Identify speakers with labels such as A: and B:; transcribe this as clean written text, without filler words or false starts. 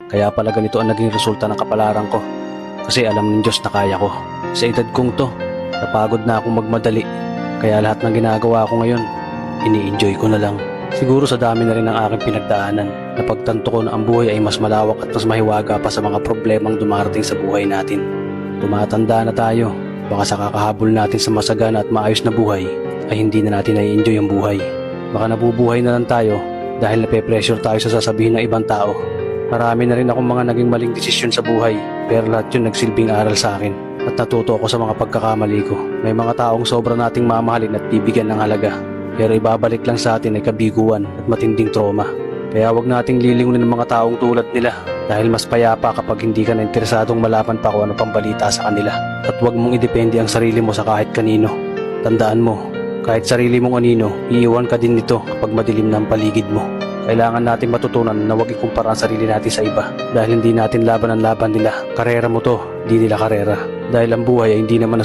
A: Kaya pala ganito ang naging resulta ng kapalaran ko. Kasi alam ng Diyos na kaya ko. Sa edad kong to, napagod na akong magmadali. Kaya lahat ng ginagawa ko ngayon, ini-enjoy ko na lang. Siguro sa dami na rin ng aking pinagdaanan, napagtanto ko na ang buhay ay mas malawak at mas mahiwaga pa sa mga problemang dumarating sa buhay natin. Tumatanda na tayo, baka sa kakahabol natin sa masagana at maayos na buhay, ay hindi na natin nai-enjoy ang buhay. Baka nabubuhay na lang tayo dahil nape-pressure tayo sa sasabihin ng ibang tao. Marami na rin akong mga naging maling desisyon sa buhay, pero lahat yun nagsilbing aral sa akin at natuto ako sa mga pagkakamali ko. May mga taong sobra nating mamahalin at bibigyan ng halaga, pero ibabalik lang sa atin ay kabiguan at matinding trauma. Kaya wag nating lilingunin ng mga taong tulad nila dahil mas payapa kapag hindi ka na interesadong malaman pa kung ano pang balita sa kanila. At wag mong idepende ang sarili mo sa kahit kanino. Tandaan mo, kahit sarili mong anino, iiwan ka din nito kapag madilim na ang paligid mo. Kailangan natin matutunan na huwag ikumpara ang sarili natin sa iba dahil hindi natin laban ang laban nila. Karera mo to, di nila karera. Dahil ang buhay ay hindi naman